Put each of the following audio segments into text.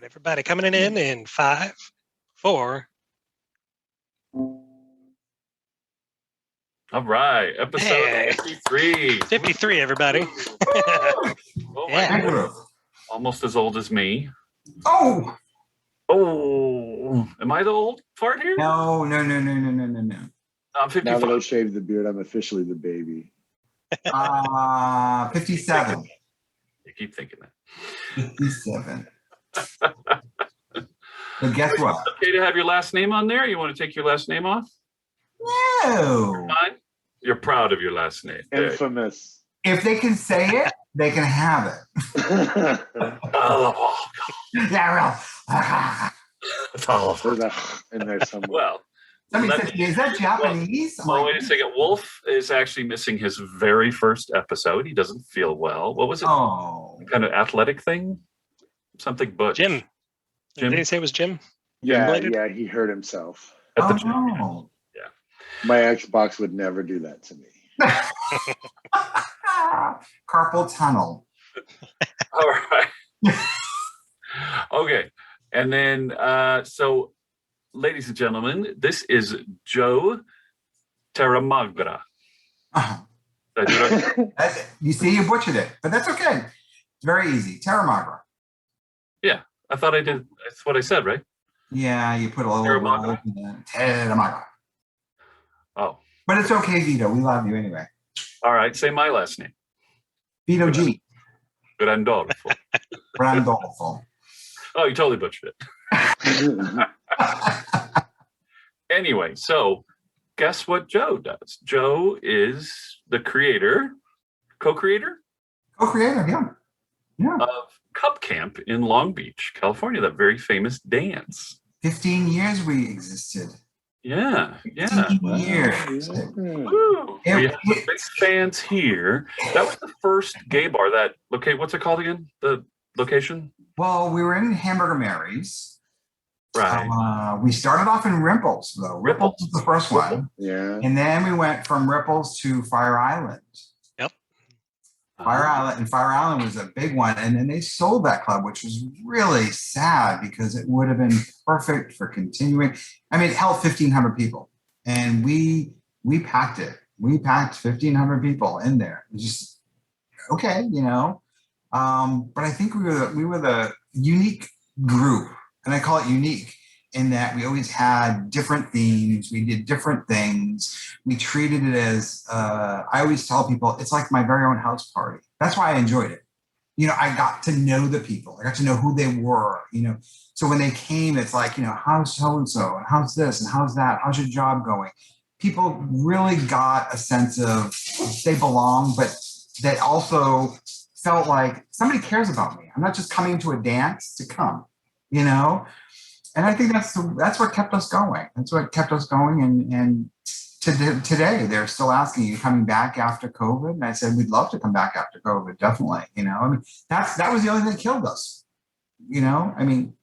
everybody coming in 5, 4. All right, episode 53. 53, everybody. Oh my Yeah. goodness. Almost as old as me. Oh, Am I the old fart here? no. I'm 55. Now that I shaved the beard, I'm officially the baby. 57. You keep thinking that. 57. But guess what? Okay to have your last name on there? You want to take your last name off? No. Fine. You're proud of your last name. Infamous. If they can say it, they can have it. Oh, Yeah, There's a in there somewhere. well, somebody said, is that Japanese? I'm well, like, wait a second. Wolf is actually missing his very first episode. He doesn't feel well. What was it? oh. Kind of athletic thing? Something Butch. Jim. Jim? Did he say it was Jim? Yeah, Related? yeah, he hurt himself. At the gym. Oh. My Xbox would never do that to me. Carpal tunnel. All right. Okay. And then, so, ladies and gentlemen, this is Joe Terramagra. Uh-huh. Did I do it right? That's it. You see, you butchered it, but that's okay. It's very easy. Terramagra. Yeah, I thought I did. That's what I said, right? Yeah, you put a little Terramagra. Terramagra. Oh, But it's okay, Vito. We love you anyway. all right. Say my last name. Vito G. Grandolfo. Randolfo. Oh, you totally butchered it. Anyway, so guess what Joe does? Joe is the creator, co-creator Co-creator, yeah. Yeah. of Kub Kamp in Long Beach, California, that very famous dance. 15 years we existed. Yeah. 15 years. Woo. Yeah. We have the big fans here. That was the first gay bar that, okay, what's it called again? The location? Well, we were in Hamburger Mary's. Right. We started off in Ripples, though. Ripples was the first one. Yeah. And then we went from Ripples to Fire Island. Yep. Fire Island was a big one. And then they sold that club, which was really sad because it would have been perfect for continuing. I mean, it held 1,500 people. And we packed it. We packed 1,500 people in there. It was just, okay, you know. But I think we were the unique group. And I call it unique in that we always had different themes. We did different things. We treated it as, I always tell people, it's like my very own house party. That's why I enjoyed it. You know, I got to know the people. I got to know who they were, you know. So when they came, it's like, you know, how's so-and-so? And how's this? And how's that? How's your job going? People really got a sense of they belong, but they also felt like somebody cares about me. I'm not just coming to a dance to come. You know, and I think that's what kept us going. That's what kept us going. And today they're still asking, you coming back after COVID? And I said, we'd love to come back after COVID, definitely. You know, I mean, that was the only thing that killed us. You know, I mean,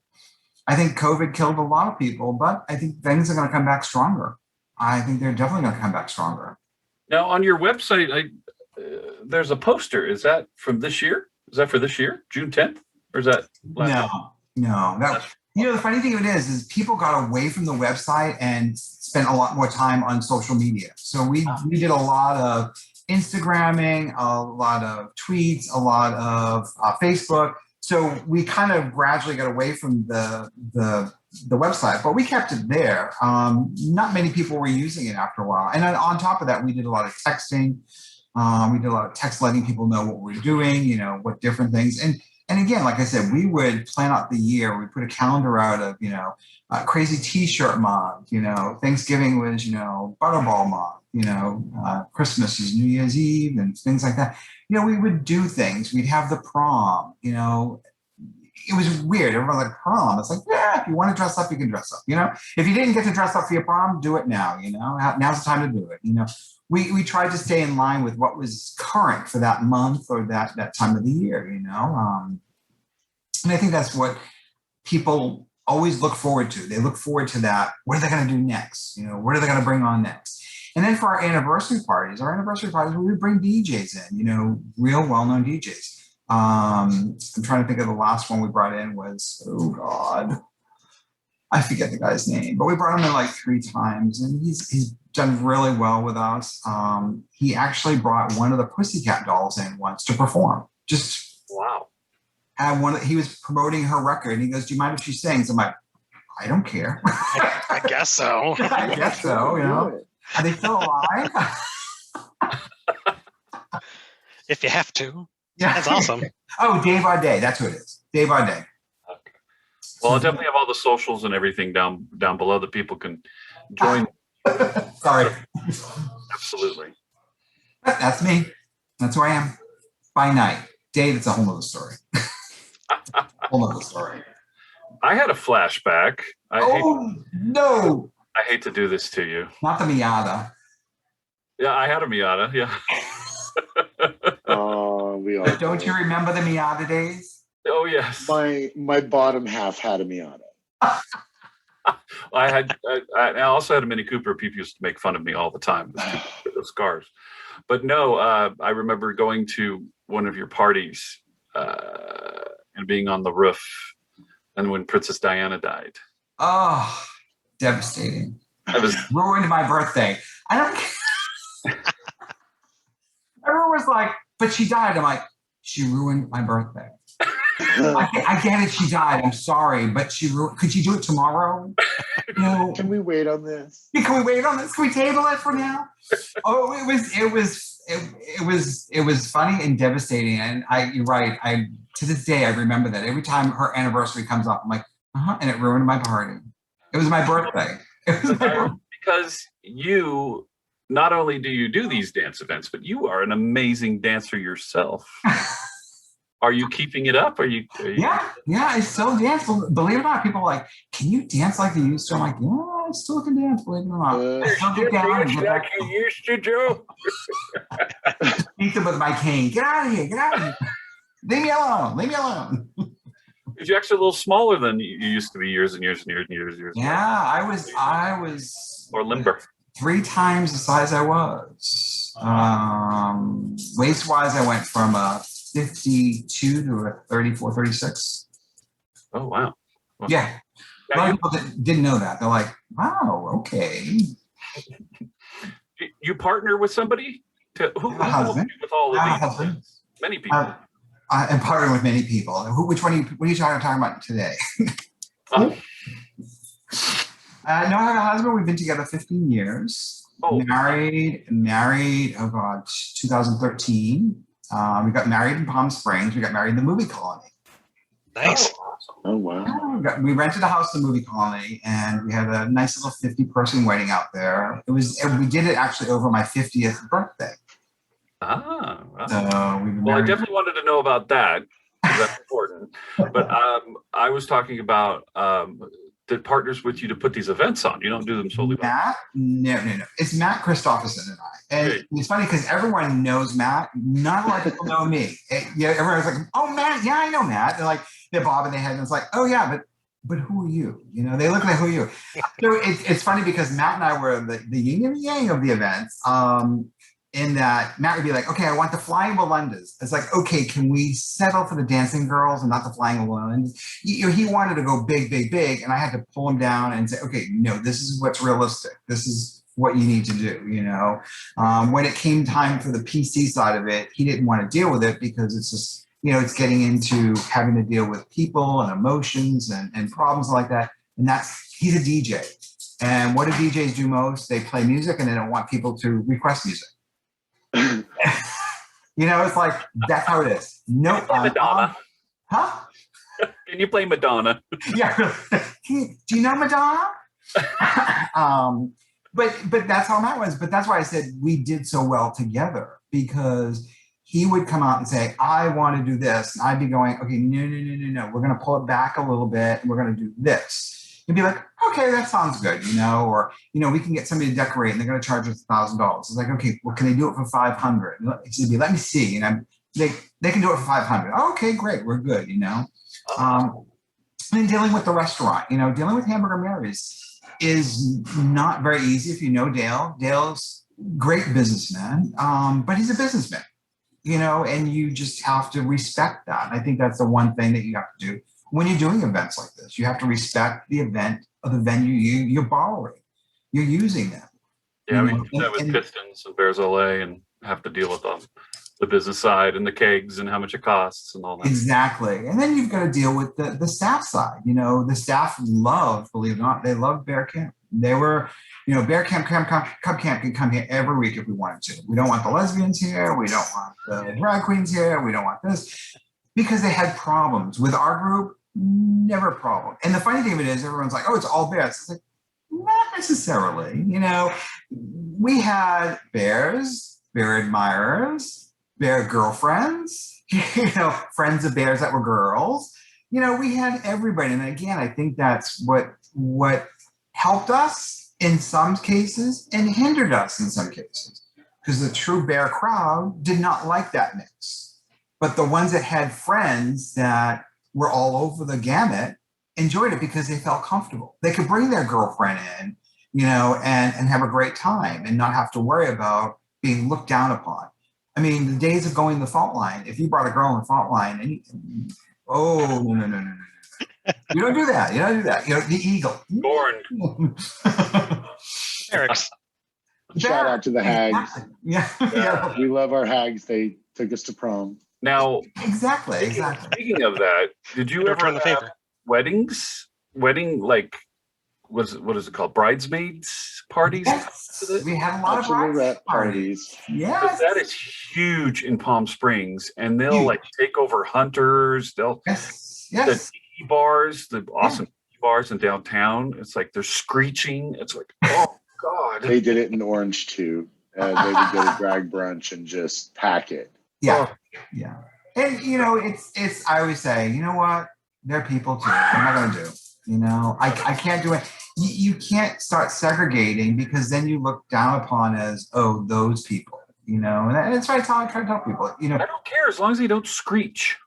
I think COVID killed a lot of people, but I think things are going to come back stronger. I think they're definitely going to come back stronger. Now, on your website, there's a poster. Is that from this year? Is that for this year, June 10th? Or is that last month? No, you know, the funny thing of it is people got away from the website and spent a lot more time on social media. So we did a lot of Instagramming, a lot of tweets, a lot of Facebook. So we kind of gradually got away from the website, but we kept it there. Not many people were using it after a while. And then on top of that, we did a lot of texting. We did a lot of text letting people know what we're doing, you know, what different things. And again, like I said, we would plan out the year. We put a calendar out of, you know, crazy T-shirt month. You know, Thanksgiving was, you know, Butterball month. You know, Christmas is New Year's Eve and things like that. You know, we would do things. We'd have the prom. You know, it was weird. Everyone was like, prom. It's like, yeah, if you want to dress up, you can dress up. You know, if you didn't get to dress up for your prom, do it now. You know, now's the time to do it. You know. We tried to stay in line with what was current for that month or that time of the year, you know. And I think that's what people always look forward to. They look forward to that. What are they going to do next? You know, what are they going to bring on next? And then for our anniversary parties, we would bring DJs in, you know, real well-known DJs. I'm trying to think of the last one we brought in was, oh God, I forget the guy's name, but we brought him in like 3 times, and he's done really well with us. He actually brought one of the Pussycat Dolls in once to perform. Just Wow. he was promoting her record, and he goes, "Do you mind if she sings?" I'm like, "I don't care." I guess so. I guess so. You know, are they still alive? If you have to. Yeah, That's awesome. Oh, Dave Auday, that's who it is. Dave Auday. Okay. Well, I'll definitely have all the socials and everything down below that people can join. Sorry. Absolutely. That's me. That's who I am. By night. Dave, it's a whole nother story. Whole nother story. I had a flashback. No. I hate to do this to you. Not the Miata. Yeah, I had a Miata. Yeah. Oh, we all. Don't you remember the Miata days? Oh yes. My bottom half had a Miata. I also had a Mini Cooper. People used to make fun of me all the time with those cars. But no, I remember going to one of your parties and being on the roof, and when Princess Diana died. Oh, devastating. I was Ruined my birthday. I don't care. Everyone was like, but she died. I'm like, she ruined my birthday. I get it. She died. I'm sorry, but could she do it tomorrow? No. Can we wait on this? Can we wait on this? Can we table it for now? Oh, it was funny and devastating. And you're right. To this day, I remember that every time her anniversary comes up, I'm like, and it ruined my party. It was my birthday. Because you, not only do you do these dance events, but you are an amazing dancer yourself. Are you keeping it up? Are you? Yeah, I still dance. Believe it or not, people are like, "Can you dance like you used to?" I'm like, "Yeah, I still can dance. Believe it or not, I still get down and get back." You used to, Joe. Beat them with my cane. Get out of here! Get out of here! Leave me alone! Leave me alone! You're actually a little smaller than you used to be years and years and years and years and years. Yeah, I was Or limber. 3 times the size I was. Waist wise, I went from a 52 to a 34, 36. Oh wow. Well, Yeah. A lot of people didn't know that. They're like, wow, okay. You partner with somebody? Who helps you with all of these? Many people. I'm partnering with many people. What are you talking about today? No, I have a husband. We've been together 15 years. Oh. Married, oh God, 2013. We got married in Palm Springs. We got married in the movie colony. Nice. Oh, wow. We rented a house in the movie colony, and we had a nice little 50-person wedding out there. We did it actually over my 50th birthday. Wow. So Well, I definitely wanted to know about that, because that's important. But I was talking about that partners with you to put these events on. You don't do them solely. Matt? No. It's Matt Christopherson and I. And It's funny because everyone knows Matt. Not a lot of people know me. Everyone's like, "Oh, Matt, yeah, I know Matt." They're bobbing their head, and it's like, "Oh yeah, but who are you?" They look like, "Who are you?" So it's funny because Matt and I were the yin and yang of the events. In that Matt would be like, "Okay, I want the flying Belindas." It's like, "Okay, can we settle for the dancing girls and not the flying Belindas?" He wanted to go big, and I had to pull him down and say, "Okay, no, this is what's realistic. This is what you need to do." When it came time for the PC side of it, he didn't want to deal with it because it's just, it's getting into having to deal with people and emotions and problems like that. And he's a DJ. And what do DJs do most? They play music and they don't want people to request music. It's like, that's how it is. Nope. Madonna. Huh? Can you play Madonna? Yeah. Do you know Madonna? But that's how Matt was. But that's why I said we did so well together, because he would come out and say, "I want to do this." And I'd be going, "Okay, no. We're going to pull it back a little bit and we're going to do this." He'd be like, "Okay, that sounds good," or, we can get somebody to decorate and they're going to charge us $1,000. It's like, "Okay, well, can they do it for $500?" He'd be, "Let me see." And they can do it for $500. Okay, great. We're good, And then dealing with the restaurant, dealing with Hamburger Mary's is not very easy if you know Dale. Dale's great businessman, but he's a businessman. and you just have to respect that. And I think that's the one thing that you have to do when you're doing events like this. You have to respect the event of the venue you're borrowing. You're using them. Yeah, we do that with Pistons and Bears LA and have to deal with the business side and the kegs and how much it costs and all that. Exactly. And then you've got to deal with the staff side. The staff love, believe it or not, they love Bear Camp. They were, Bear Camp, Kub Kamp can come here every week if we wanted to. We don't want the lesbians here. We don't want the drag queens here. We don't want this. Because they had problems. With our group, never a problem. And the funny thing of it is, everyone's like, oh, it's all bears. It's like, not necessarily. We had bears, bear admirers, bear girlfriends, friends of bears that were girls. We had everybody. And again, I think that's what helped us in some cases and hindered us in some cases. Because the true bear crowd did not like that mix. But the ones that had friends that were all over the gamut enjoyed it because they felt comfortable. They could bring their girlfriend in, and have a great time and not have to worry about being looked down upon. I mean, the days of going the fault line, if you brought a girl in the fault line, no. You don't do that. The eagle. Born. Eric's. Shout out to the hags. Yeah. We love our hags. They took us to prom. Now, Exactly. speaking of that, did you ever Return the have favor. weddings? What is it called? Bridesmaids parties? Yes. We had a lot of Bachelorette bridesmaid parties. Because Yes. that is huge in Palm Springs, and they'll Huge. take over Hunters. They'll Yes. the Yes. tiki bars, the awesome tiki bars in downtown. It's like they're screeching. It's like, oh God. They did it in Orange too. They would go to drag brunch and just pack it. Yeah. Yeah. And it's I always say, you know what? They're people too. I'm not gonna do. I can't do it. You can't start segregating because then you look down upon as, oh, those people, and that's why I try to tell people, I don't care as long as they don't screech.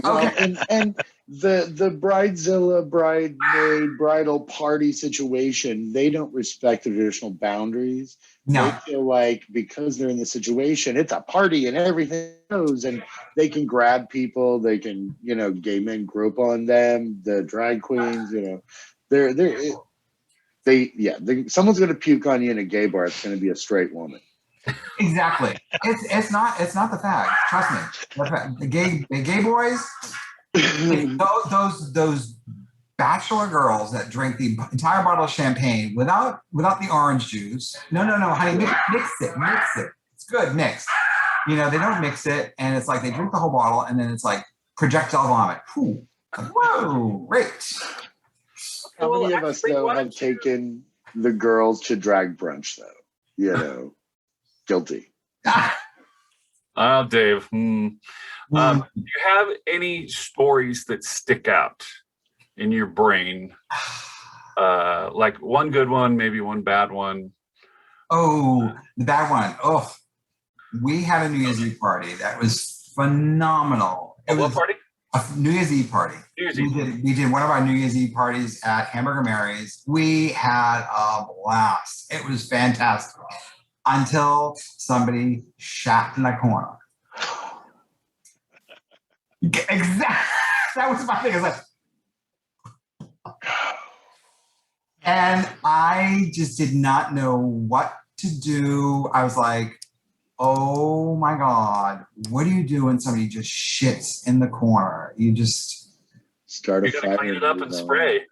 Well, okay. and the bridezilla, bridemaid, bridal party situation, they don't respect the traditional boundaries. No. They feel like because they're in the situation, it's a party and everything goes, and they can grab people, they can, gay men grope on them, the drag queens, someone's gonna puke on you in a gay bar, it's gonna be a straight woman. Exactly. It's not the fact. Trust me. The gay boys, those bachelor girls that drink the entire bottle of champagne without the orange juice. No, honey, mix it. It's good, mix. They don't mix it, and it's like they drink the whole bottle, and then it's like projectile vomit. Whoa, great. How many of us though have taken the girls to drag brunch though? Guilty. Oh, Dave. Do you have any stories that stick out in your brain? Like one good one, maybe one bad one. Oh, the bad one. Oh, we had a New Year's Eve party that was phenomenal. What party? A New Year's Eve party. New Year's Eve. We did one of our New Year's Eve parties at Hamburger Mary's. We had a blast. It was fantastic until somebody shat in the corner. Exactly. That was my thing. I was like, and I just did not know what to do. I was like, oh my God, what do you do when somebody just shits in the corner? You just start a You gotta fire. clean it up and spray.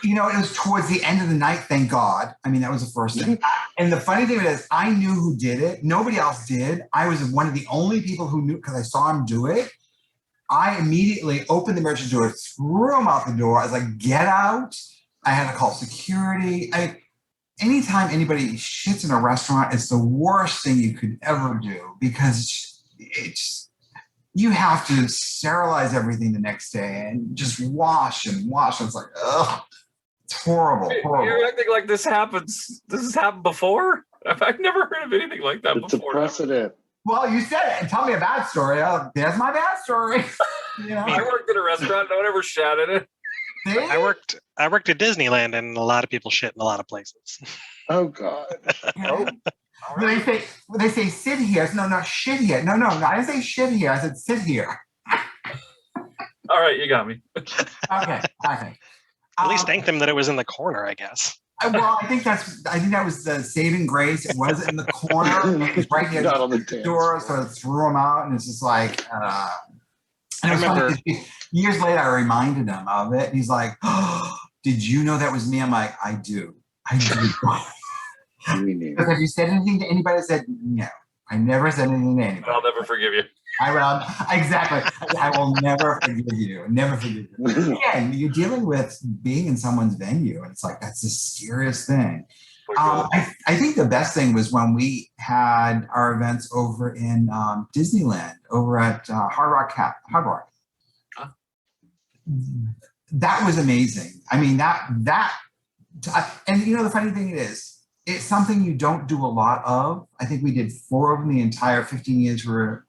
It was towards the end of the night, thank God. I mean, that was the first thing. And the funny thing is, I knew who did it. Nobody else did. I was one of the only people who knew because I saw him do it. I immediately opened the merchant door, threw him out the door. I was like, get out. I had to call security. Anytime anybody shits in a restaurant, it's the worst thing you could ever do because you have to sterilize everything the next day and just wash and wash. It's like, ugh, it's horrible. You're acting like this happens. This has happened before? I've never heard of anything like that It's a before. precedent. Well, you said it. Tell me a bad story. There's my bad story. I worked at a restaurant. No one ever shat in it. See? I worked at Disneyland, and a lot of people shit in a lot of places. Oh God. All When right. they say sit here, no, not shit here. No, I didn't say shit here. I said sit here. All right, you got me. Okay. At least thank them that it was in the corner, I guess. Well, I think that was the saving grace. It wasn't in the corner. It was right near Not on the the dance door, floor. so it threw him out, and it's just like. And I it was funny remember- 'cause years later, I reminded him of it, and he's like, "Oh, did you know that was me?" I'm like, "I do." We knew. Because have you said anything to anybody? I said no. I never said anything to anybody. I'll never forgive you. I will exactly. I will never forgive you. Never forgive you. Yeah, you're dealing with being in someone's venue, and it's like that's the scariest thing. For sure. I think the best thing was when we had our events over in Disneyland, over at Hard Rock. Huh? That was amazing. I mean, and you know, the funny thing is, it's something you don't do a lot of. I think we did 4 of them the entire 15 years we were,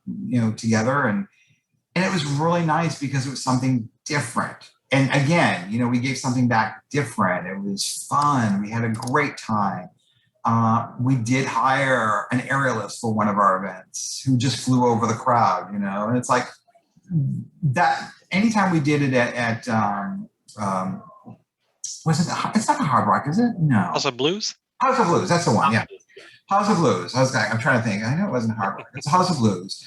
together. And it was really nice because it was something different. And again, we gave something back different. It was fun. We had a great time. We did hire an aerialist for one of our events who just flew over the crowd, and it's like that. Anytime we did it at was it? It's not the Hard Rock, is it? No. House of Blues? House of Blues. That's the one. Yeah. House of Blues. I'm trying to think. I know it wasn't Hard Rock. It's House of Blues.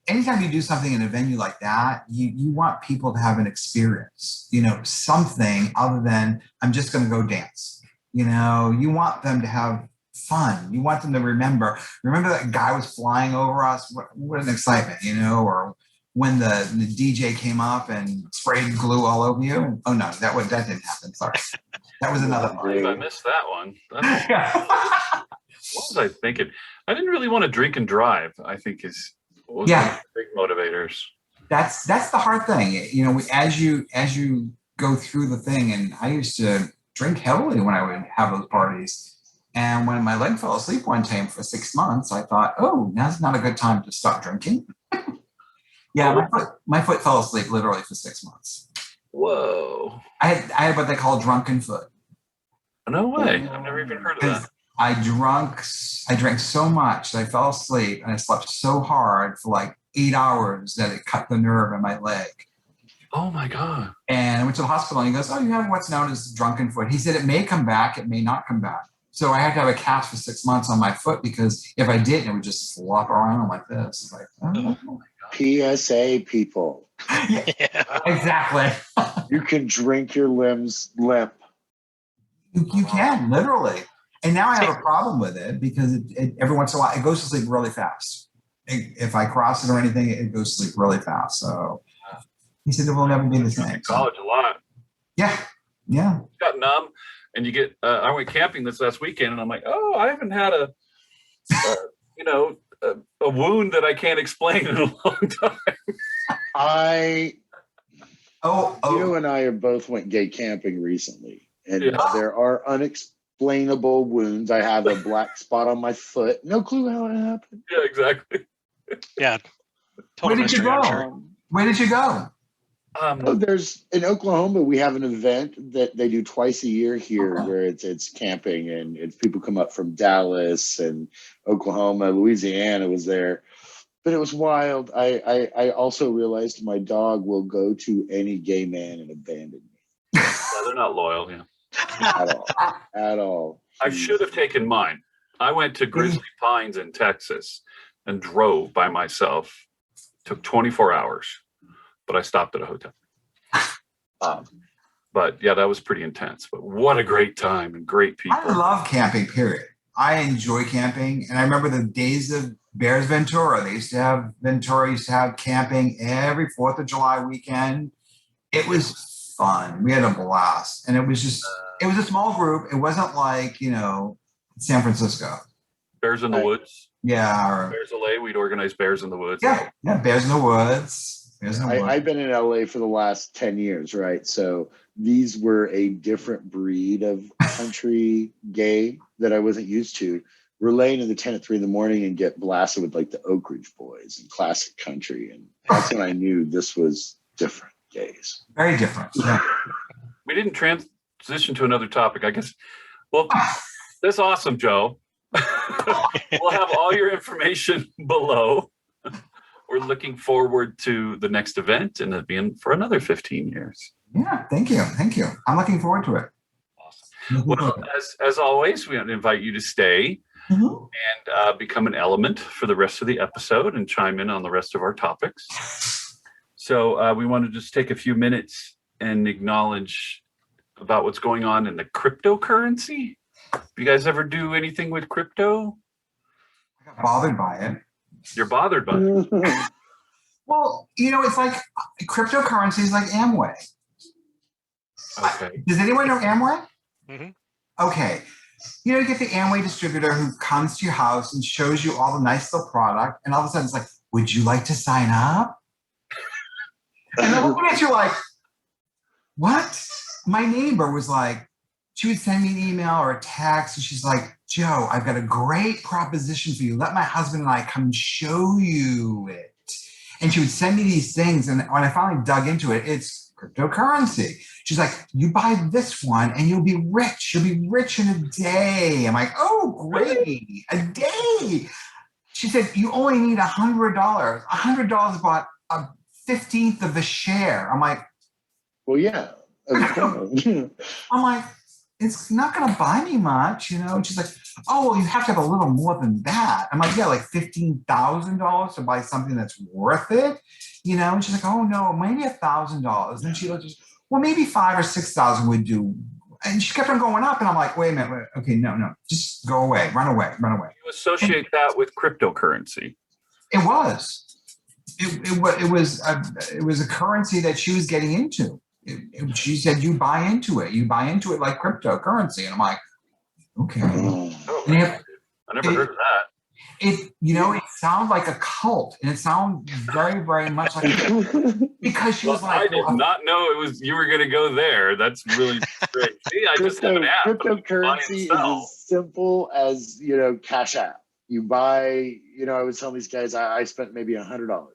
Anytime you do something in a venue like that, you want people to have an experience, something other than I'm just going to go dance. You want them to have fun. You want them to remember that guy was flying over us. What an excitement, or when the DJ came up and sprayed glue all over you. Oh no, that didn't happen. Sorry. That was another I believe I missed that one. What was I thinking? I didn't really want to drink and drive, I think was one of the big motivators. That's the hard thing. As you go through the thing, and I used to drink heavily when I would have those parties. And when my leg fell asleep one time for 6 months, I thought, oh, now's not a good time to stop drinking. Yeah, my foot fell asleep literally for 6 months. Whoa. I had what they call Drunken Foot. No way. I've never even heard of that. I drank so much that I fell asleep, and I slept so hard for like 8 hours that it cut the nerve in my leg. Oh my God. And I went to the hospital, and he goes, oh, you have what's known as Drunken Foot. He said it may come back, it may not come back. So I had to have a cast for 6 months on my foot, because if I didn't, it would just flop around like this. It's like, oh my God. PSA people. Yeah, exactly. You can drink your limbs limp. You can, literally. And now I have a problem with it because it every once in a while, it goes to sleep really fast. If I cross it or anything, it goes to sleep really fast. So he said it will never be the same. In college a lot. Yeah. Got numb, and you get. I went camping this last weekend, and I'm like, oh, I haven't had a wound that I can't explain in a long time. You and I both went gay camping recently, and there are unexplainable wounds. I have a black spot on my foot. No clue how it happened. Yeah, exactly. Yeah. Where did you mystery, I'm go? sure. Where did you go? There's in Oklahoma, we have an event that they do twice a year here, where it's camping, and it's people come up from Dallas and Oklahoma, Louisiana was there, but it was wild. I also realized my dog will go to any gay man and abandon me. Yeah, they're not loyal. Yeah. At all. I should have taken mine. I went to Grizzly Pines in Texas and drove by myself. Took 24 hours, but I stopped at a hotel. But yeah, that was pretty intense. But what a great time and great people. I love camping, period. I enjoy camping. And I remember the days of Bears Ventura. Ventura used to have camping every 4th of July weekend. It was fun. We had a blast. And it was a small group. It wasn't like, San Francisco. Bears in the Woods. Yeah. Bears LA, we'd organize Bears in the Woods. Yeah, Bears in the Woods. I've been in LA for the last 10 years, right? So these were a different breed of country gay that I wasn't used to. We're laying in the tent at 3 a.m. and get blasted with like the Oak Ridge Boys and classic country. And that's when I knew this was different gays. Very different. Yeah. We didn't transition to another topic, I guess. Well, that's awesome, Joe. We'll have all your information below. We're looking forward to the next event and it being for another 15 years. Yeah, thank you. Thank you. I'm looking forward to it. Awesome. Well, as always, we invite you to stay and become an element for the rest of the episode and chime in on the rest of our topics. So we want to just take a few minutes and acknowledge about what's going on in the cryptocurrency. You guys ever do anything with crypto? I got bothered by it. You're bothered by it. Well, it's like cryptocurrency is like Amway. Okay. Does anyone know Amway? Mm-hmm. Okay. You get the Amway distributor who comes to your house and shows you all the nice little product, and all of a sudden it's like, would you like to sign up? And then looking at you like, what? My neighbor was like, she would send me an email or a text, and she's like, Joe, I've got a great proposition for you. Let my husband and I come and show you it. And she would send me these things, and when I finally dug into it, it's cryptocurrency. She's like, you buy this one and you'll be rich. You'll be rich in a day. I'm like, oh, great, a day. She said, you only need $100. $100 bought a 15th of a share. I'm like, well, yeah. I'm like, it's not going to buy me much, And she's like, oh, well, you have to have a little more than that. I'm like, yeah, like $15,000 to buy something that's worth it, And she's like, oh no, maybe $1,000. And then she looked, well, maybe 5,000 or 6,000 would do. And she kept on going up, and I'm like, wait a minute, okay, no, just go away, run away. You associate that with cryptocurrency? It was. It was a currency that she was getting into. She said, you buy into it. You buy into it like cryptocurrency. And I'm like, okay. Oh, I never heard of that. It sounds like a cult, and it sounds very, very much like because she was like, I did not know you were going to go there. That's really great. See, I just have an app. Cryptocurrency is as simple as, Cash App. You buy, I was telling these guys, I spent maybe $100.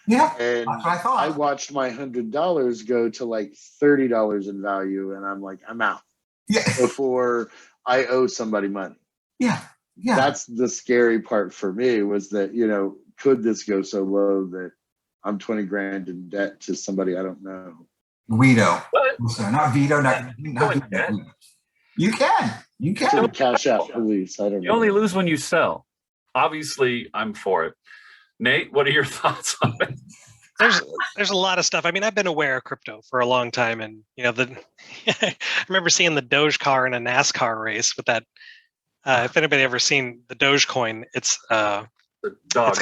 Yeah, and that's what I thought. I watched my $100 go to like $30 in value, and I'm like, I'm out. Yeah. Before I owe somebody money. Yeah. Yeah. That's the scary part for me, was that, could this go so low that I'm 20 grand in debt to somebody I don't know? Guido. What? So not Vito, not Vito. You can. Cash App police. I don't know. You only lose when you sell. Obviously, I'm for it. Nate, what are your thoughts on it? There's a lot of stuff. I mean, I've been aware of crypto for a long time, and I remember seeing the Doge car in a NASCAR race with that. If anybody ever seen the Dogecoin, it's got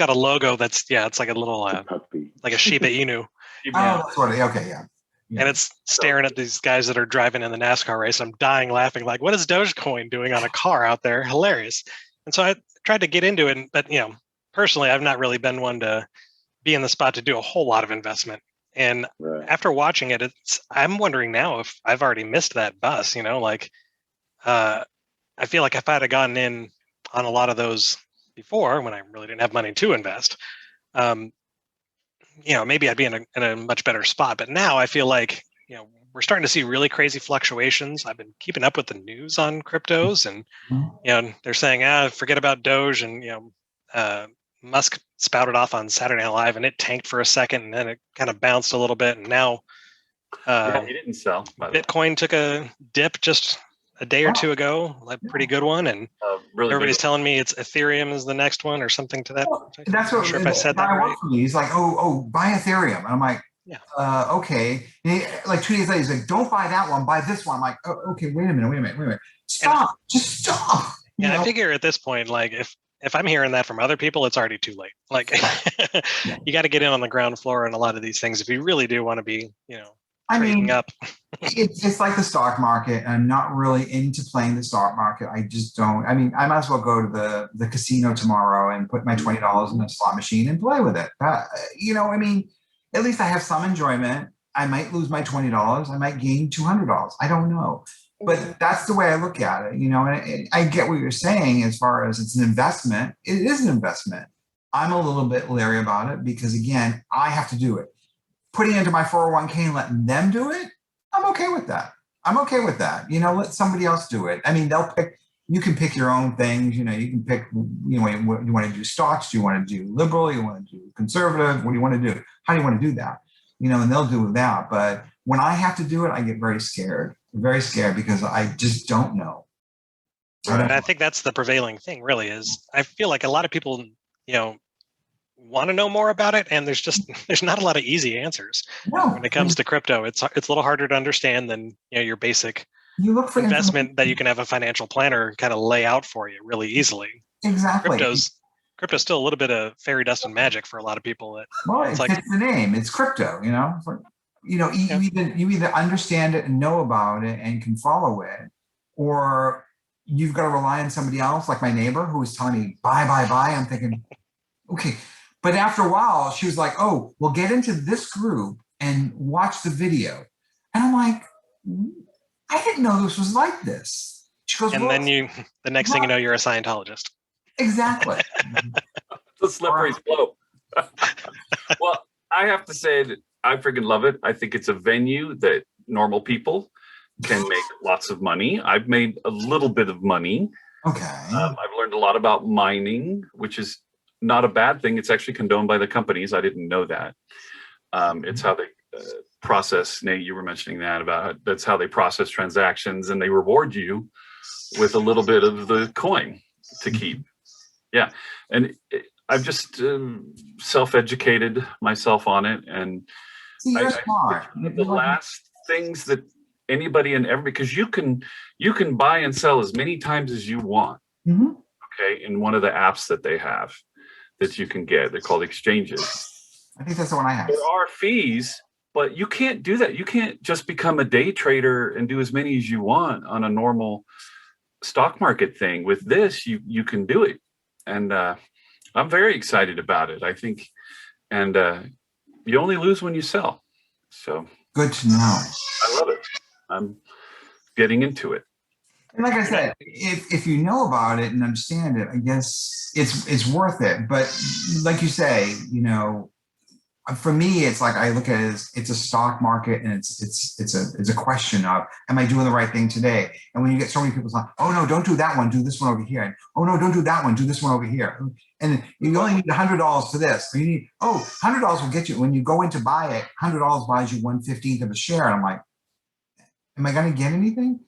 a logo that's it's like a little like a Shiba Inu. Oh, that's what. Okay, yeah. And it's staring at these guys that are driving in the NASCAR race. I'm dying laughing, like, what is Dogecoin doing on a car out there? Hilarious. And so I tried to get into it, but personally, I've not really been one to be in the spot to do a whole lot of investment. And after watching it, I'm wondering now if I've already missed that bus. I feel like if I'd have gotten in on a lot of those before, when I really didn't have money to invest, maybe I'd be in a much better spot. But now I feel like, we're starting to see really crazy fluctuations. I've been keeping up with the news on cryptos, and, they're saying, forget about Doge. And, Musk spouted off on Saturday Night Live, and it tanked for a second, and then it kind of bounced a little bit. And now he didn't sell. Bitcoin took a dip just a day or two ago, like pretty good one, and really everybody's telling me it's Ethereum is the next one or something to that. That's what. I'm not sure if I said that right. He's like, buy Ethereum, and I'm like, okay. And like 2 days later, he's like, don't buy that one, buy this one. I'm like, oh, okay, wait a minute, stop, just stop. I figure at this point, like if I'm hearing that from other people, it's already too late. Like, you got to get in on the ground floor on a lot of these things if you really do want to be, trading up. It's like the stock market. And I'm not really into playing the stock market. I just don't. I mean, I might as well go to the casino tomorrow and put my $20 in a slot machine and play with it. At least I have some enjoyment. I might lose my $20. I might gain $200. I don't know. But that's the way I look at it, and I get what you're saying as far as it's an investment. It is an investment. I'm a little bit leery about it because, again, I have to do it. Putting into my 401k and letting them do it, I'm okay with that. Let somebody else do it. I mean, they'll pick, you can pick your own things. You can pick, what you want to do, stocks, do you want to do liberal, you want to do conservative, what do you want to do? How do you want to do that? And they'll do that. But when I have to do it, I get very scared because I just don't know. And I think that's the prevailing thing, really, is I feel like a lot of people, want to know more about it, and there's not a lot of easy answers. When it comes to crypto. It's a little harder to understand than your basic investment that you can have a financial planner kind of lay out for you really easily. Exactly. Crypto's still a little bit of fairy dust and magic for a lot of people. It's like the name. It's crypto. You either understand it and know about it and can follow it, or you've got to rely on somebody else, like my neighbor who was telling me buy. I'm thinking, okay. But after a while, she was like, oh, we'll get into this group and watch the video. And I'm like, I didn't know this was like this. She goes, and then the next thing you know, you're a Scientologist. Exactly. The slippery slope. Well, I have to say that I freaking love it. I think it's a venue that normal people can make lots of money. I've made a little bit of money. Okay. I've learned a lot about mining, which is not a bad thing. It's actually condoned by the companies. I didn't know that. It's how they process. Nate, you were mentioning that's how they process transactions, and they reward you with a little bit of the coin to keep. Yeah. And I've just self-educated myself on it. And you're smart. The last things that anybody because you can buy and sell as many times as you want. Mm-hmm. Okay. In one of the apps that they have that you can get, they're called exchanges. I think that's the one I have. There are fees, but you can't do that. You can't just become a day trader and do as many as you want on a normal stock market thing. With this, you can do it. And I'm very excited about it, I think. And you only lose when you sell. So good to know. I love it. I'm getting into it. And like I said, if you know about it and understand it, I guess it's worth it. But like you say, for me, it's like I look at it as it's a stock market, and it's a question of, am I doing the right thing today? And when you get so many people saying, oh no, don't do that one, do this one over here. And, oh no, don't do that one, do this one over here. And you only need $100 for this. So you need, $100 will get you, when you go in to buy it, $100 buys you 1/15 of a share. And I'm like, am I going to get anything?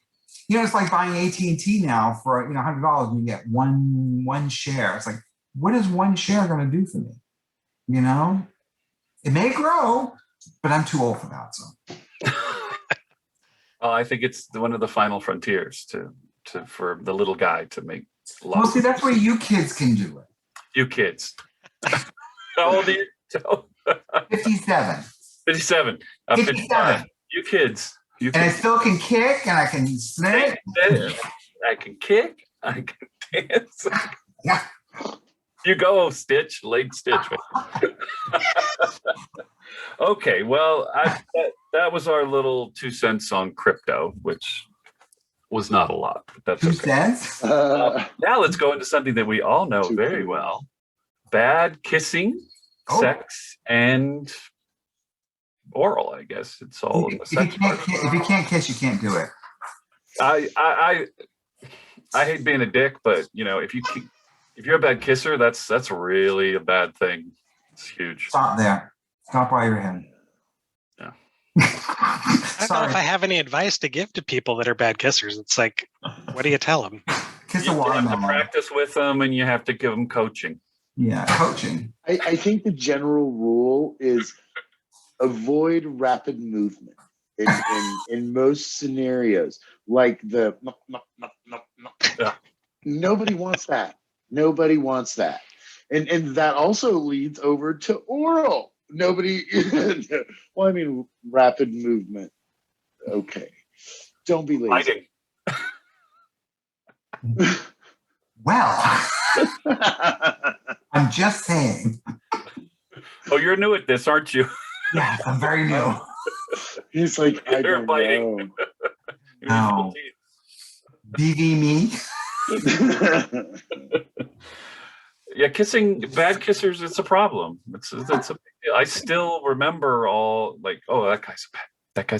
It's like buying AT&T now for $100 and you get one share. It's like, what is one share going to do for me? It may grow, but I'm too old for that. So, well, I think it's one of the final frontiers for the little guy to make lots. Well, see, that's where you kids can do it. You kids. How old are you? 57. 57. 57. You kids. And I still can kick, and I can split. I can kick. I can dance. Yeah. You go, Stitch. Late Stitch. Okay, well, that was our little 2 cents on crypto, which was not a lot. But that's 2 okay. cents? Now let's go into something that we all know very well. Bad kissing, sex, and oral, I guess. It's all in the sex part. If you can't kiss, you can't do it. I hate being a dick, but if you're a bad kisser, that's really a bad thing. It's huge. Stop there. Stop while you're ahead. Yeah. I don't know if I have any advice to give to people that are bad kissers. It's like, what do you tell them? Kiss you a watermelon. have to practice with them, and you have to give them coaching. Yeah, coaching. I think the general rule is avoid rapid movement in most scenarios. Like the Yeah. Nobody wants that. Nobody wants that. And that also leads over to oral. Nobody well, I mean, rapid movement. Okay. Don't be lazy. Well, I'm just saying. Oh, you're new at this, aren't you? Yes, I'm very new. He's like, I You're don't biting. know. No. BV me. Yeah, bad kissers, it's a problem. It's I still remember all like, oh, that guy's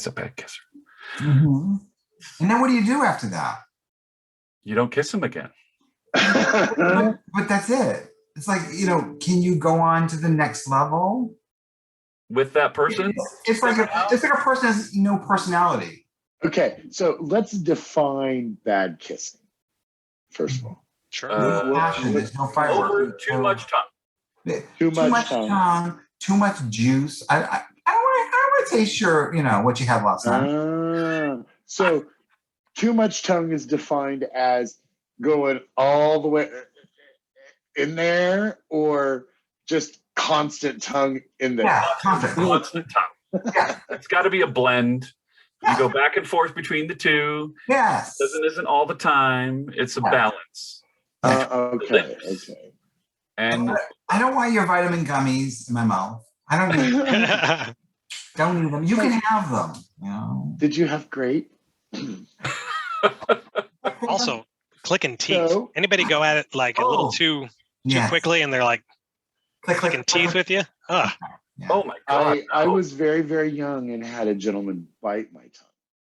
a bad kisser. Mm-hmm. And then what do you do after that? you don't kiss them again. But that's it. It's like, can you go on to the next level with that person? It's like a person has no personality. Okay, so let's define bad kissing. First of all, Sure. No passion, there's no fireworks. Over too much tongue. Too much tongue. Too much juice. I don't want to taste your, what you had last night. So too much tongue is defined as going all the way in there, or just constant tongue in there? Yeah, constant tongue. Yeah. It's got to be a blend. You go back and forth between the two. Yes. Isn't all the time. It's a balance. Okay. And I don't want your vitamin gummies in my mouth. I don't need them. Don't need them. You can have them. Did you have grape? Also, clicking teeth. So, Anybody go at it like a little too quickly, and they're like clicking teeth with you? Ugh. Yeah. oh my God. I was very, very young and had a gentleman bite my tongue.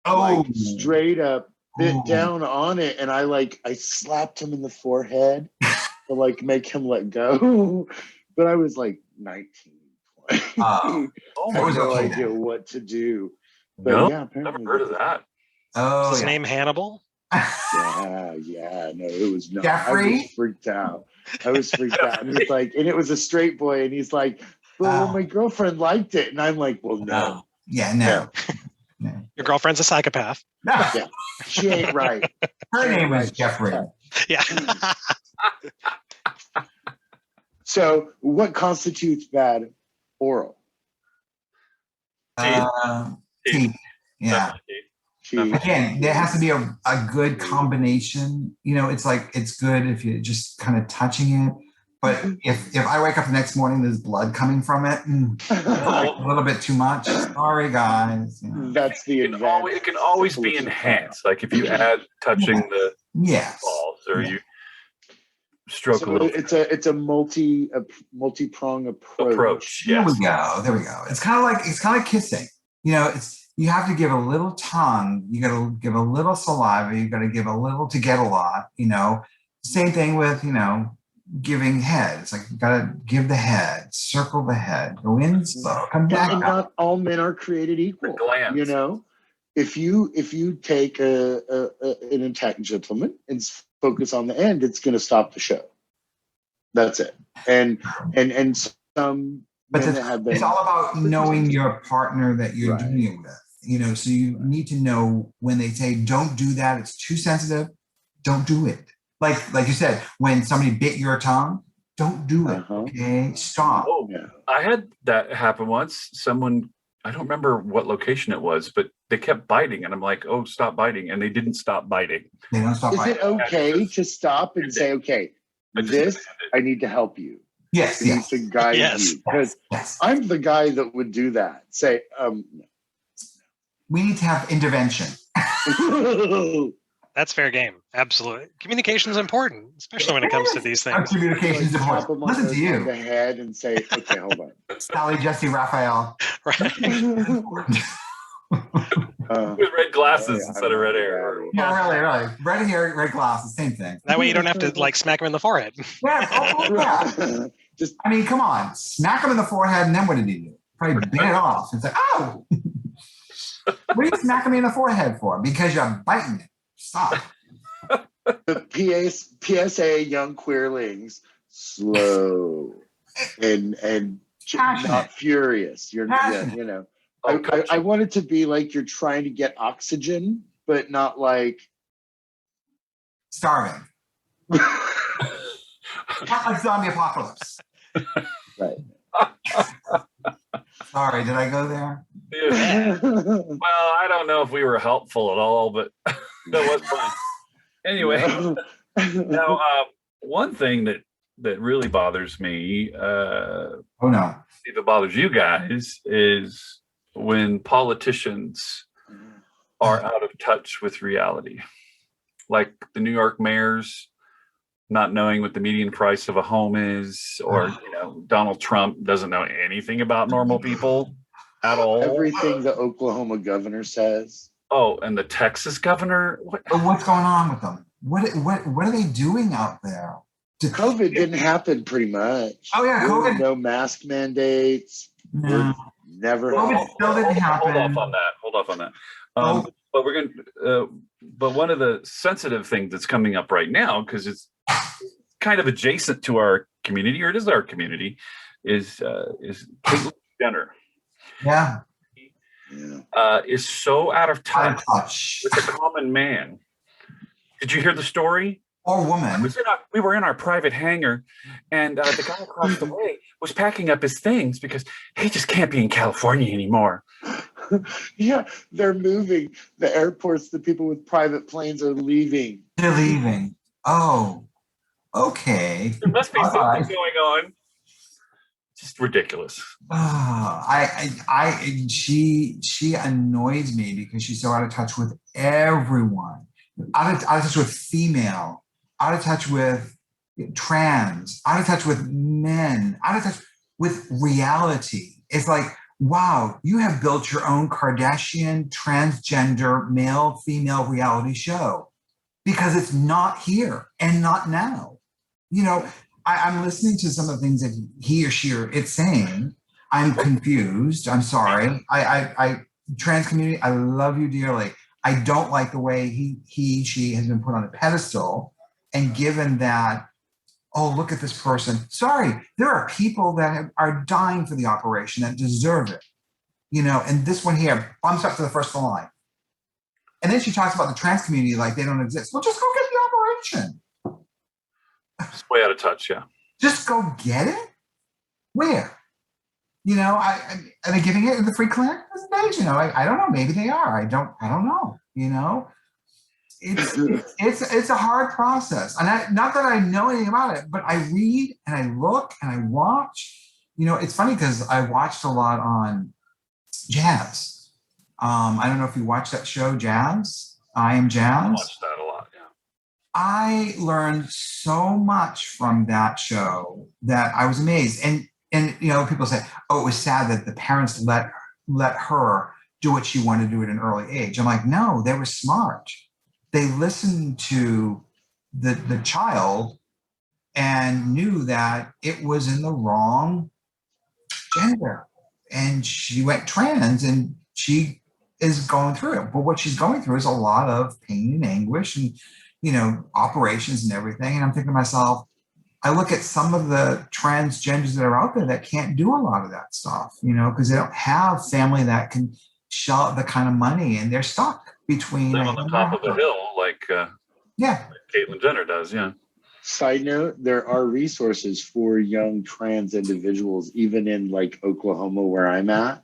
Oh, Straight up, bit down on it, and I slapped him in the forehead to make him let go. But I was like 19, 20. Oh I had no idea what to do. But no, yeah, apparently never heard of that. Oh, Is his name Hannibal? Yeah, no, it was not. Jeffrey? I was freaked out. And he's like, and it was a straight boy, and he's like, well, my girlfriend liked it, and I'm like, well, no. Yeah, no. Your girlfriend's a psychopath. No. Yeah, she ain't right. Her name is Jeffrey. Yeah. So, what constitutes bad oral? Teeth. Yeah. Again, there has to be a good combination. It's like it's good if you're just kind of touching it. But if I wake up the next morning, there's blood coming from it, a little bit too much. Sorry, guys. That's the advantage. It can always be enhanced. Like if you add touching the balls, or you stroke a little. It's a multi-prong approach. There we go. It's kind of like kissing. You have to give a little tongue. You got to give a little saliva. You got to give a little to get a lot. Same thing with giving head. It's like you got to give the head, circle the head, go in slow, come back. And not all men are created equal. If you take an intact gentleman and focus on the end, it's going to stop the show. That's it. And some. But it's all about knowing your partner that you're doing it with. So you need to know when they say, don't do that, it's too sensitive, don't do it. Like you said, when somebody bit your tongue, don't do it. Okay, stop. Oh, yeah. I had that happen once. Someone, I don't remember what location it was, but they kept biting, and I'm like, "Oh, stop biting!" And they didn't stop biting. They don't stop biting. Is it okay to stop and say, "Okay, I need to help you"? Yes. I need to guide you, because I'm the guy that would do that. Say, we need to have intervention. That's fair game. Absolutely. Communication is important, especially when it comes to these things. Communication is important. Listen to you. The head and say, okay, hold on. Sally, Jesse, Raphael. Right. With red glasses instead of red hair. Yeah, really. Red hair, red glasses, same thing. That way you don't have to smack him in the forehead. Yeah. Come on. Smack him in the forehead, and then what did he do? Probably bit it off. It's like, oh. What are you smacking me in the forehead for? Because you're biting it. Stop. The PSA, young queerlings, slow and not furious. I want it to be like you're trying to get oxygen, but not like starving. Not like zombie apocalypse. Right. Sorry, did I go there? Yeah. Well, I don't know if we were helpful at all, but that was fun. Anyway, now one thing that really bothers me, if it bothers you guys, is when politicians are out of touch with reality. Like the New York mayors not knowing what the median price of a home is, or Donald Trump doesn't know anything about normal people at all. Everything the Oklahoma governor says Oh, and the Texas governor. What? But what's going on with them? What are they doing out there? COVID didn't happen pretty much. Oh, yeah, There were COVID. no mask mandates. No. Never COVID happened. still didn't happen. Hold off on that. Oh. But we're going. But one of the sensitive things that's coming up right now, because it's kind of adjacent to our community, or it is our community, is Caitlyn Jenner. Yeah. Is so out of Out touch of touch. with the common man. Did you hear the story? Or woman. We were in our private hangar, and the guy across the way was packing up his things because he just can't be in California anymore. Yeah, they're moving. The airports, the people with private planes are leaving. They're leaving. Oh, okay. There must be something going on. Just ridiculous. She annoys me because she's so out of touch with everyone. Out of touch with female, out of touch with trans, out of touch with men, out of touch with reality. It's like, wow, you have built your own Kardashian transgender male female reality show because it's not here and not now. You know, I'm listening to some of the things that he or she it's saying. I'm confused. I'm sorry. I trans community, I love you dearly. I don't like the way she has been put on a pedestal and given that, oh, look at this person. Sorry, there are people that are dying for the operation that deserve it. You know, and this one here bumps up to the first of the line. And then she talks about the trans community like they don't exist. Well, just go get the operation. It's way out of touch, yeah. Just go get it? Where? You know, are they giving it in the free clinic these days? You know, I don't know. Maybe they are. I don't know. You know, it's a hard process, and not that I know anything about it, but I read and I look and I watch. You know, it's funny because I watched a lot on Jazz. I don't know if you watch that show, Jazz. I Am Jazz. I watched that a lot. Yeah. I learned so much from that show that I was amazed. And you know, people say, "Oh, it was sad that the parents let her do what she wanted to do at an early age." I'm like, no, they were smart. They listened to the child and knew that it was in the wrong gender, and she went trans, and she is going through it. But what she's going through is a lot of pain and anguish, and you know, operations and everything. And I'm thinking to myself, I look at some of the transgenders that are out there that can't do a lot of that stuff, you know, because they don't have family that can shell out the kind of money, and they're stuck between. Live on the top of the hill, like Caitlyn Jenner does, yeah. Side note, there are resources for young trans individuals, even in like Oklahoma, where I'm at,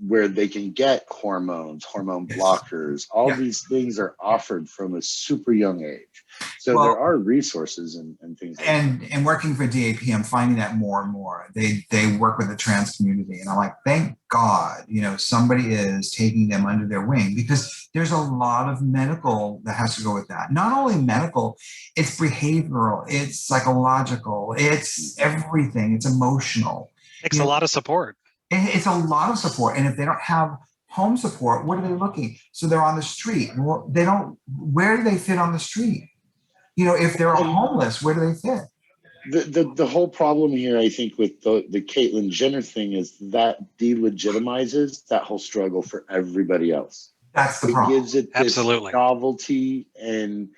where they can get hormone blockers. All these things are offered from a super young age. So there are resources and things like that. And working for DAP, I'm finding that more and more. They work with the trans community, and I'm like, thank God, you know, somebody is taking them under their wing, because there's a lot of medical that has to go with that. Not only medical, it's behavioral, it's psychological, it's everything, it's emotional. Takes a lot of support. It's a lot of support. And if they don't have home support, what are they looking? So they're on the street. Well, where do they fit on the street? You know, if they're homeless, where do they fit? The whole problem here, I think, with the Caitlyn Jenner thing is that delegitimizes that whole struggle for everybody else. That's the problem. It gives it this novelty and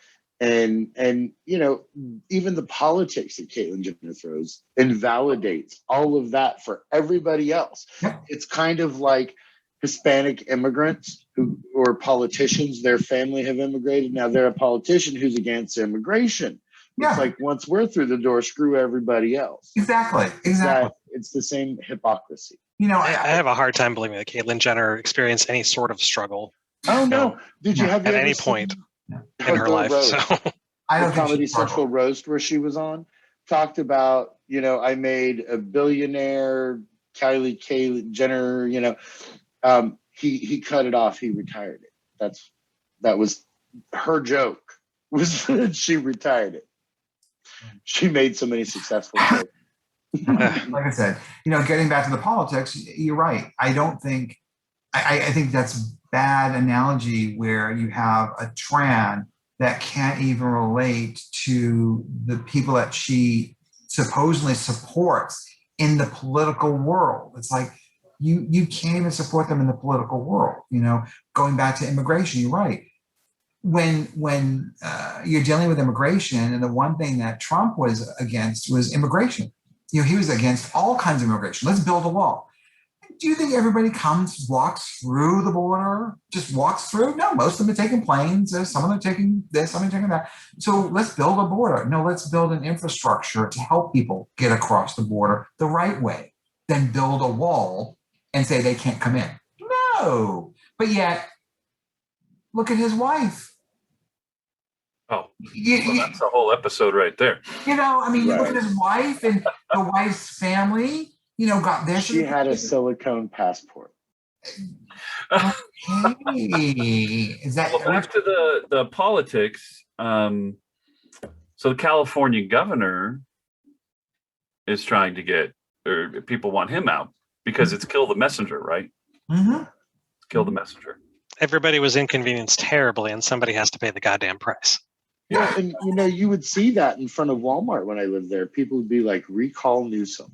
you know, even the politics that Caitlyn Jenner throws invalidates all of that for everybody else. Yep. It's kind of like Hispanic immigrants or politicians, their family have immigrated. Now they're a politician who's against immigration. Yeah. It's like, once we're through the door, screw everybody else. Exactly. It's the same hypocrisy. You know, I have a hard time believing that Caitlyn Jenner experienced any sort of struggle. Oh, no. Did you have at any point in her life? Roast, so the Comedy Central roast where she was on talked about, you know, I made a billionaire, Kylie Jenner, you know, he cut it off. He retired it. That was her joke, was that she retired it. She made so many successful jokes. Like I said, you know, getting back to the politics, you're right. I don't think I think that's bad analogy where you have a trans that can't even relate to the people that she supposedly supports in the political world. It's like you can't even support them in the political world. Going back to immigration, you're right. When you're dealing with immigration, and the one thing that Trump was against was immigration. He was against all kinds of immigration. Let's build a wall. Do you think everybody walks through the border, just walks through? No, most of them are taking planes. Some of them are taking this, some are taking that. So let's build a border. No, let's build an infrastructure to help people get across the border the right way. Then build a wall and say they can't come in. No. But yet, look at his wife. Oh, well, that's a whole episode right there. You look at his wife and the wife's family. Got this. She had a silicone passport. Okay. Is that back to the politics? So the California governor is trying to get, or people want him out because it's kill the messenger, right? Mm-hmm. It's kill the messenger. Everybody was inconvenienced terribly, and somebody has to pay the goddamn price. Yeah, and you would see that in front of Walmart when I lived there. People would be like, recall Newsom.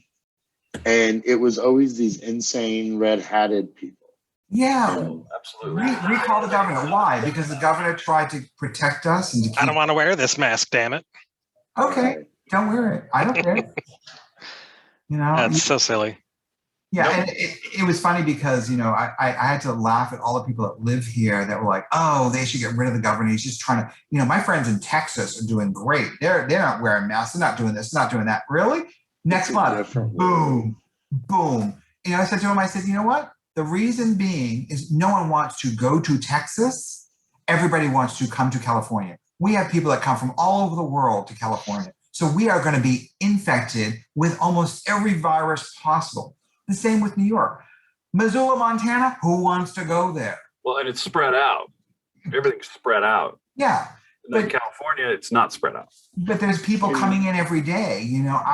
And it was always these insane red-hatted people. Yeah, absolutely. Recall the governor. Why? Because the governor tried to protect us. And I don't want to wear this mask, damn it. Okay, don't wear it. I don't care. That's so silly. Yeah, and it was funny because, I had to laugh at all the people that live here that were like, oh, they should get rid of the governor. He's just trying to, my friends in Texas are doing great. They're not wearing masks. They're not doing this, not doing that. Really? Next month, boom. I said to him, I said, you know what? The reason being is no one wants to go to Texas. Everybody wants to come to California. We have people that come from all over the world to California. So we are going to be infected with almost every virus possible. The same with New York. Missoula, Montana, who wants to go there? Well, and it's spread out. Everything's spread out. Yeah. In California, it's not spread out. But there's people coming in every day.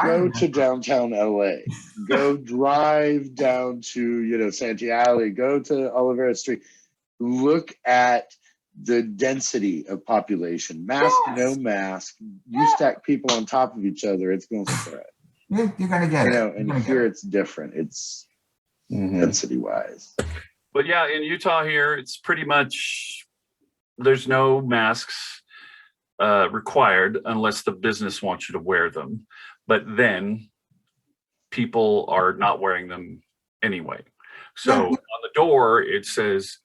Go to downtown LA. Go drive down to, Santee Alley. Go to Olivera Street. Look at the density of population. Mask, no mask. You stack people on top of each other, it's going to spread. You're going to get it. And here it's different. It's density-wise. But yeah, in Utah here, it's pretty much, there's no masks required unless the business wants you to wear them. But then people are not wearing them anyway. So on the door, it says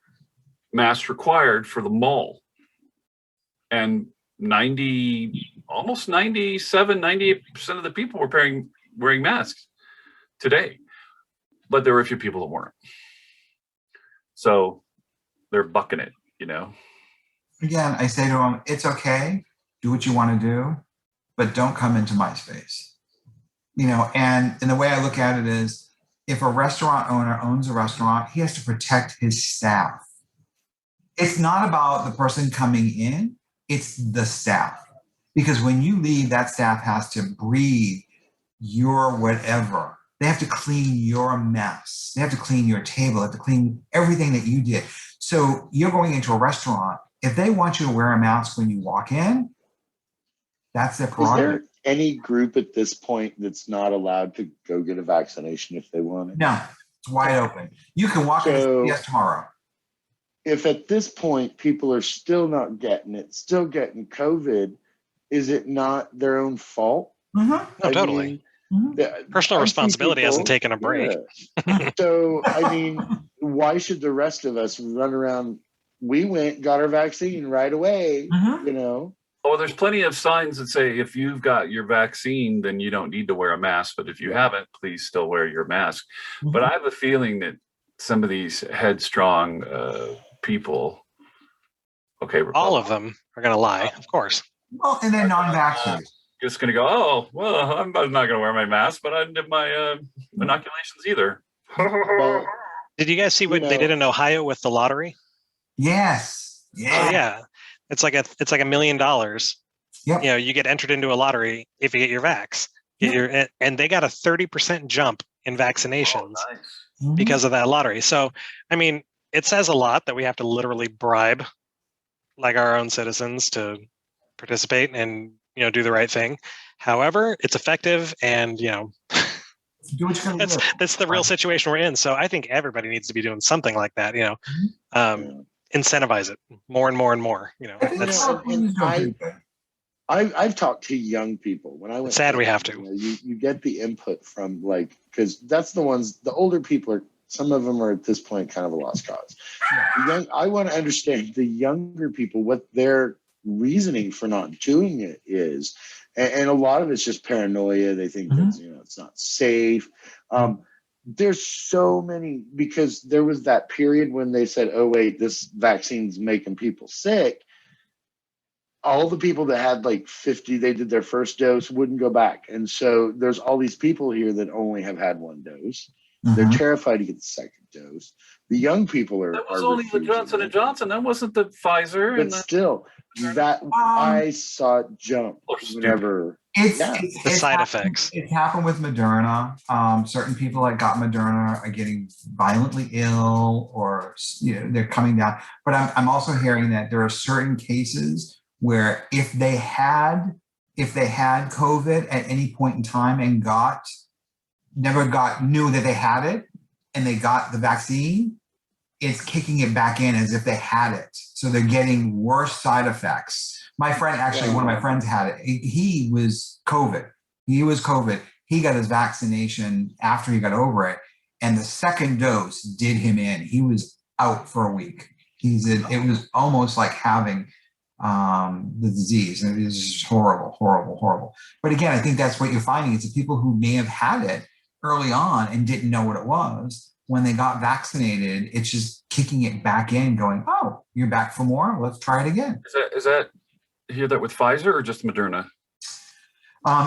mask required for the mall. And almost 97, 98% of the people were wearing masks today. But there were a few people that weren't. So they're bucking it, Again, I say to them, it's okay. Do what you want to do, but don't come into my space. And the way I look at it is, if a restaurant owner owns a restaurant, he has to protect his staff. It's not about the person coming in, it's the staff. Because when you leave, that staff has to breathe your whatever. They have to clean your mess. They have to clean your table. They have to clean everything that you did. So you're going into a restaurant. If they want you to wear a mask when you walk in, that's their prerogative. Is there any group at this point that's not allowed to go get a vaccination if they want it? No, it's wide open. You can walk in CVS tomorrow. If at this point people are still not getting it, still getting COVID, is it not their own fault? No, totally. Personal responsibility hasn't taken a break. Yeah. So, why should the rest of us run around? We got our vaccine right away, Oh, there's plenty of signs that say if you've got your vaccine, then you don't need to wear a mask. But if you haven't, please still wear your mask. But I have a feeling that some of these headstrong people, all of them are going to lie, of course. Well, and they're non-vaxxers. Just going to go, oh, well, I'm not going to wear my mask, but I didn't do my inoculations either. Did you guys see what they did in Ohio with the lottery? Yes. Yeah. Oh, yeah. It's like $1 million. Yep. You get entered into a lottery if you get your vax. And they got a 30% jump in vaccinations because of that lottery. So, it says a lot that we have to literally bribe like our own citizens to participate and do the right thing. However, it's effective, and Do what you're gonna do. that's the real situation we're in. So I think everybody needs to be doing something like that. Incentivize it more and more and more. I think That's California's doing pretty good. I've talked to young people when I went. Sad we have to. You get the input from because that's the older people are. Some of them are at this point kind of a lost cause. I want to understand the younger people, what their reasoning for not doing it is. And a lot of it's just paranoia. They think that, it's not safe. There's so many, because there was that period when they said, oh, wait, this vaccine's making people sick. All the people that had 50, they did their first dose, wouldn't go back. And so there's all these people here that only have had one dose. They're terrified to get the second dose. The young people are. That was only the Johnson & Johnson. That wasn't the Pfizer. But still, I saw it jump whenever. The side effects. It happened with Moderna. Certain people that got Moderna are getting violently ill, or they're coming down. But I'm also hearing that there are certain cases where if they had COVID at any point in time and knew that they had it and they got the vaccine, it's kicking it back in as if they had it. So they're getting worse side effects. My friend, one of my friends had it. He was COVID. He got his vaccination after he got over it, and the second dose did him in. He was out for a week. It was almost like having the disease, and it was just horrible, horrible, horrible. But again, I think that's what you're finding. It's the people who may have had it early on and didn't know what it was. When they got vaccinated, it's just kicking it back in, going, oh, you're back for more? Let's try it again. Is that hear that with Pfizer or just Moderna?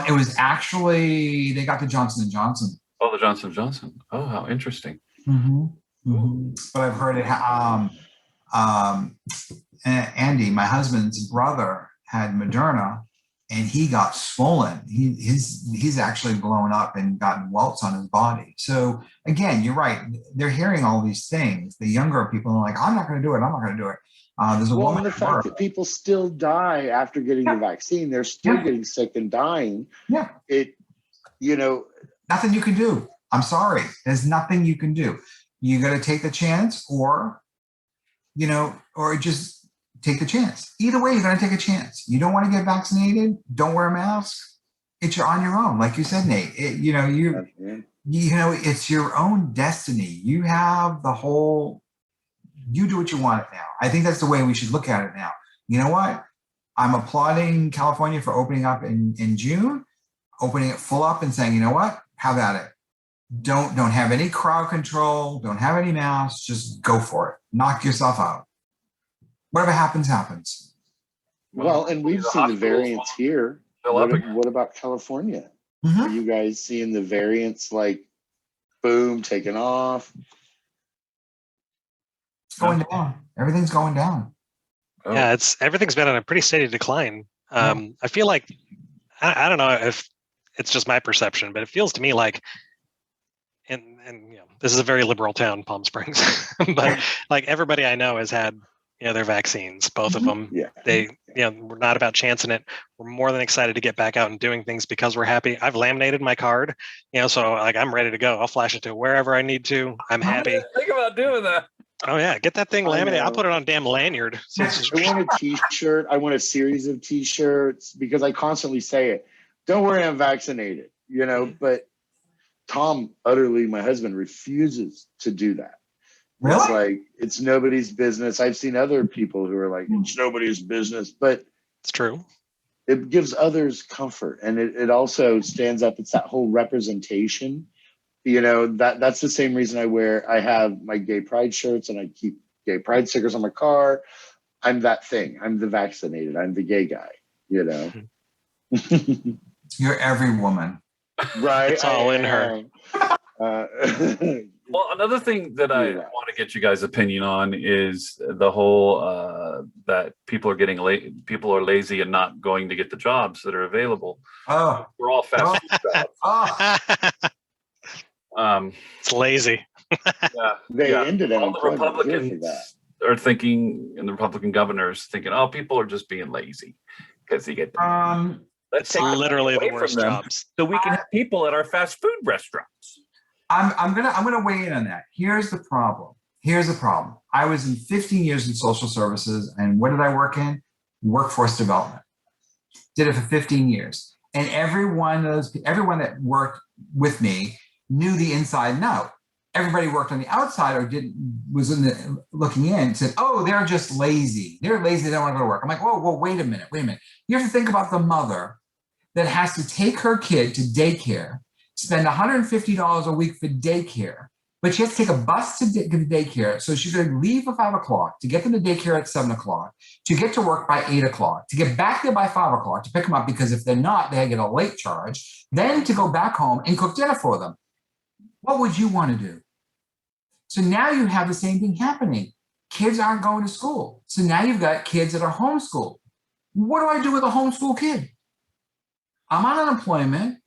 It was actually, they got the Johnson & Johnson. Oh, the Johnson & Johnson. Oh, how interesting. But I've heard it. Andy, my husband's brother, had Moderna, and he got swollen. He's actually blown up and gotten welts on his body. So again, you're right. They're hearing all these things. The younger people are like, I'm not going to do it. I'm not going to do it. There's a woman. The fact that people still die after getting the vaccine, they're still getting sick and dying. Yeah. Nothing you can do. I'm sorry. There's nothing you can do. You got to take the chance, or just take the chance. Either way, you're going to take a chance. You don't want to get vaccinated, don't wear a mask. It's on your own. Like you said, Nate, it's your own destiny. You have you do what you want it now. I think that's the way we should look at it now. You know what? I'm applauding California for opening up in June, opening it full up and saying, you know what? Have at it. Don't have any crowd control. Don't have any masks. Just go for it. Knock yourself out. Whatever happens, happens. Well, and we've seen the variants here. What about California? Are you guys seeing the variants boom, taking off? It's going down. Everything's going down. Oh. Yeah, everything's been on a pretty steady decline. I feel like, I don't know if it's just my perception, but it feels to me like, and this is a very liberal town, Palm Springs, but everybody I know has had their vaccines, both of them. Yeah. We're not about chancing it. We're more than excited to get back out and doing things because we're happy. I've laminated my card, so I'm ready to go. I'll flash it to wherever I need to. I'm happy. Think about doing that. Oh yeah, get that thing laminated. I'll put it on a damn lanyard. I want a T-shirt. I want a series of T-shirts, because I constantly say it. Don't worry, I'm vaccinated. But Tom, utterly, my husband, refuses to do that. Really? It's nobody's business. I've seen other people who are like, it's nobody's business, but it's true. It gives others comfort, and it also stands up. It's that whole representation. That's the same reason I have my gay pride shirts, and I keep gay pride stickers on my car. I'm that thing. I'm the vaccinated. I'm the gay guy, You're every woman. Right. It's all in her. Well, another thing that I want to get you guys' opinion on is the whole that people are lazy and not going to get the jobs that are available. Oh, we're all fast food jobs. It's lazy. Yeah, They yeah. ended All the unemployment here for that. Republicans are thinking, and the Republican governors thinking, oh, people are just being lazy because they get the money. Let's It's take literally away the from worst them jobs. so we can have people at our fast food restaurants. I'm gonna weigh in on that. Here's the problem. I was in 15 years in social services, and what did I work in? Workforce development. Did it for 15 years, and everyone that worked with me knew the inside and out. Everybody worked on the outside or was looking in, said, "Oh, they're just lazy. They're lazy. They don't want to go to work." I'm like, "Whoa, wait a minute. You have to think about the mother that has to take her kid to daycare, spend $150 a week for daycare, but she has to take a bus to the daycare. So she's going to leave at 5 o'clock to get them to daycare at 7 o'clock, to get to work by 8 o'clock, to get back there by 5 o'clock, to pick them up because if they're not, they get a late charge, then to go back home and cook dinner for them." What would you want to do? So now you have the same thing happening. Kids aren't going to school. So now you've got kids that are homeschooled. What do I do with a homeschool kid? I'm on unemployment.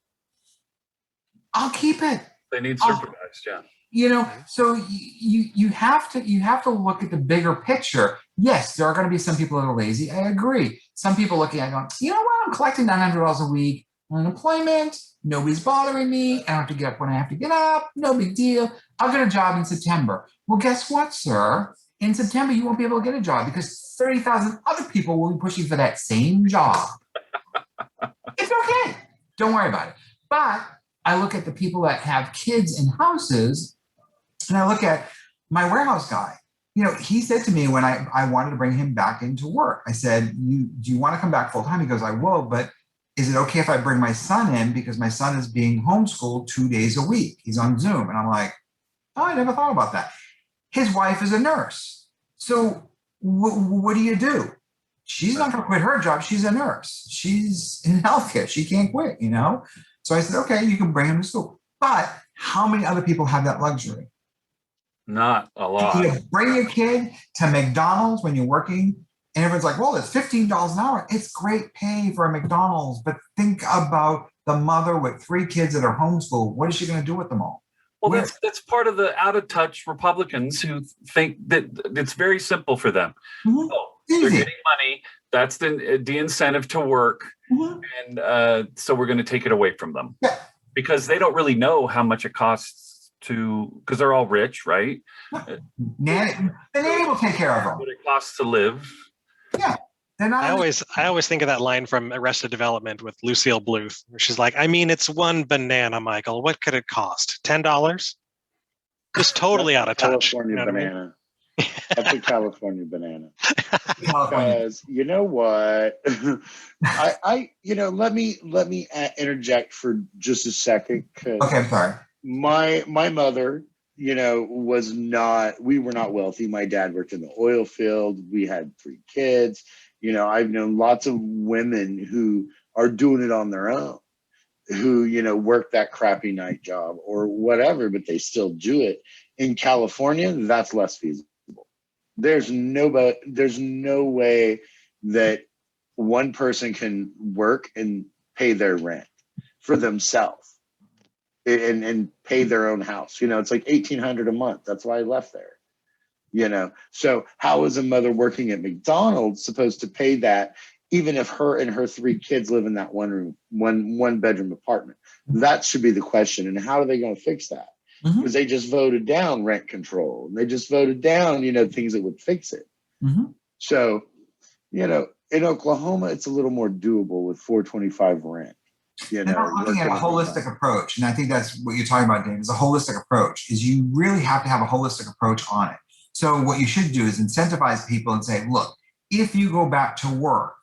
I'll keep it. They need supervised, yeah. You know, so you have to look at the bigger picture. Yes, there are going to be some people that are lazy. I agree. Some people looking at it going, you know what? I'm collecting $900 a week on unemployment. Nobody's bothering me. I don't have to get up when I have to get up. No big deal. I'll get a job in September. Well, guess what, sir? In September, you won't be able to get a job because 30,000 other people will be pushing for that same job. It's okay. Don't worry about it. But I look at the people that have kids in houses, and I look at my warehouse guy. You know, he said to me when I wanted to bring him back into work, I said, do you want to come back full time? He goes, I will, but is it okay if I bring my son in because my son is being homeschooled 2 days a week? He's on Zoom. And I'm like, oh, I never thought about that. His wife is a nurse. So what do you do? She's not going to quit her job. She's a nurse. She's in healthcare. She can't quit, you know? So I said, okay, you can bring him to school. But how many other people have that luxury? Not a lot. You bring your kid to McDonald's when you're working, and everyone's like, well, it's $15 an hour. It's great pay for a McDonald's. But think about the mother with 3 kids that are homeschooled. What is she going to do with them all? Well, that's part of the out-of-touch Republicans who think that it's very simple for them. Mm-hmm. Oh, they're getting money. That's the incentive to work. Mm-hmm. And so we're going to take it away from them. Yeah. Because they don't really know how much it costs because they're all rich, right? The nanny will take care of them. What it costs to live. Yeah. I always think of that line from Arrested Development with Lucille Bluth, where she's like, I mean, it's one banana, Michael. What could it cost? $10? Just totally out of touch. California banana. I mean? That's a California banana. California. Because you know what? Let me interject for just a second. Okay, I'm sorry. My mother, we were not wealthy. My dad worked in the oil field. We had 3 kids. I've known lots of women who are doing it on their own, who, work that crappy night job or whatever, but they still do it. In California, that's less feasible. There's no way that one person can work and pay their rent for themselves and pay their own house. It's like $1,800 a month. That's why I left there. So how is a mother working at McDonald's supposed to pay that, even if her and her 3 kids live in that one bedroom apartment? That should be the question. And how are they going to fix that? Because they just voted down rent control. And they just voted down, things that would fix it. Mm-hmm. So, in Oklahoma, it's a little more doable with $425 rent. They're not looking at a holistic approach. And I think that's what you're talking about, Dave, is a holistic approach, is you really have to have a holistic approach on it. So what you should do is incentivize people and say, look, if you go back to work,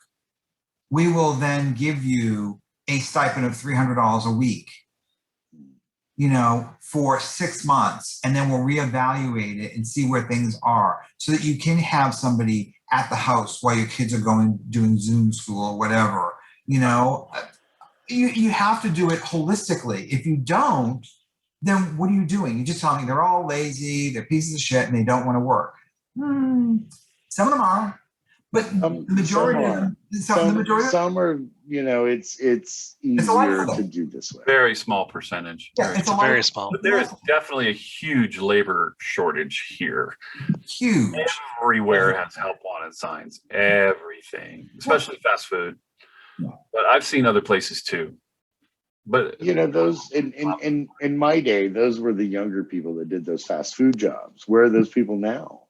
we will then give you a stipend of $300 a week, for 6 months, and then we'll reevaluate it and see where things are so that you can have somebody at the house while your kids are doing Zoom school or whatever. You have to do it holistically. If you don't, then what are you doing? You're just telling me they're all lazy, they're pieces of shit, and they don't want to work. Some of them are, But the majority of them, some are, it's easier to do this way. Very small percentage. Yeah, It's a very small. But there is definitely a huge labor shortage here. Huge. Everywhere has help wanted signs. Everything, especially fast food. Yeah. But I've seen other places too. But those in my day, those were the younger people that did those fast food jobs. Where are those people now?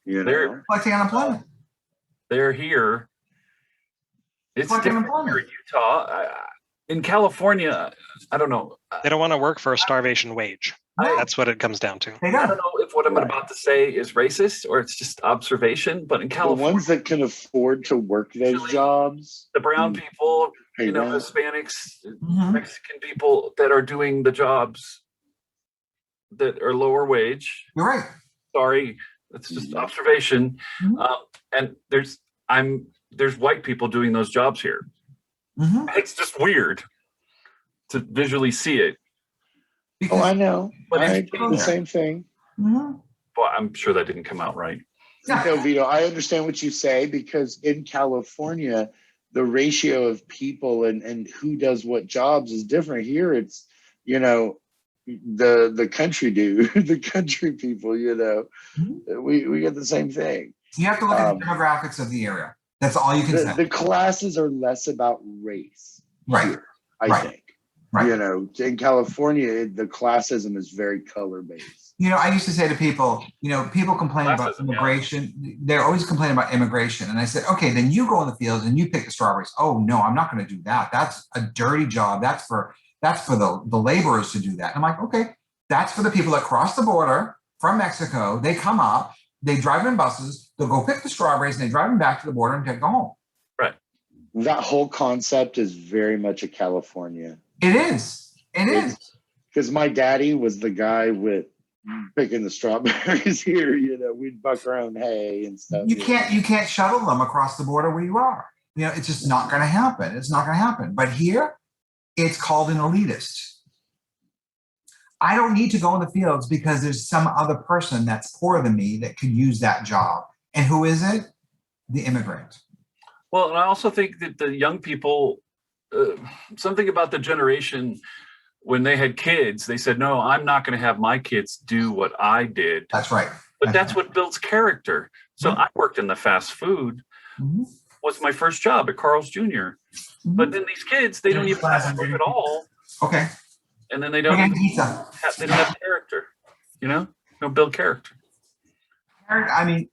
They're Collecting unemployment. They're here. It's Collecting different unemployment. here in Utah. In California, I don't know. They don't want to work for a starvation wage. No. That's what it comes down to. They I don't. don't know if what I'm about to say is racist or it's just observation, but in The California, ones that can afford to work those Usually, jobs, the brown people, pay rent. Hispanics, Mhm. Mexican people that are doing the jobs that are lower wage. You're right. Sorry, that's just observation. Mhm. And there's white people doing those jobs here. Mhm. It's just weird to visually see it. Oh, I know. But I it's do the same thing. Mhm. Well, I'm sure that didn't come out right. No, Vito, I understand what you say, because in California, the ratio of people and who does what jobs is different. Here, it's, the country dude, the country people, we get the same thing. You have to look at the demographics of the area. That's all you can say. The classes are less about race. Right. Here, I Right. think. Right. In California, the classism is very color based. I used to say to people, people complain about Classism, yeah. immigration. They're always complaining about immigration. And I said, okay, then you go in the fields and you pick the strawberries. Oh, no, I'm not going to do that. That's a dirty job. That's for the laborers to do that. I'm like, okay, that's for the people that cross the border from Mexico. They come up, they drive in buses, they'll go pick the strawberries, and they drive them back to the border and take them home. Right. That whole concept is very much a California. It is. It is. Because my daddy was the guy with picking the strawberries here. We'd buck around hay and stuff. You can't shuttle them across the border where you are. It's just not going to happen. It's not going to happen. But here, it's called an elitist. I don't need to go in the fields because there's some other person that's poorer than me that could use that job. And who is it? The immigrant. Well, and I also think that the young people, something about the generation when they had kids, they said, no, I'm not going to have my kids do what I did. That's right. But that's what builds character. So Mhm. I worked in the fast food. Mhm. Was my first job at Carl's Jr. Mhm. But then these kids, they don't even have to work at all. Okay. And then they don't Again, even pizza. they don't have character. They don't build character. I mean,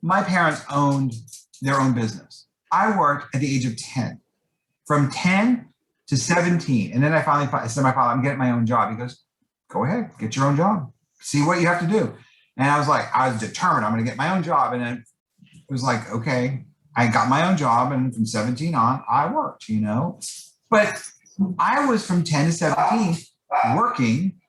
my parents owned their own business. I worked at the age of 10. From 10 to 17. And then I finally said to my father, I'm getting my own job. He goes, go ahead, get your own job. See what you have to do. And I was determined, I'm going to get my own job. And then it was like, okay, I got my own job. And from 17 on, I worked, But I was from 10 to 17 working,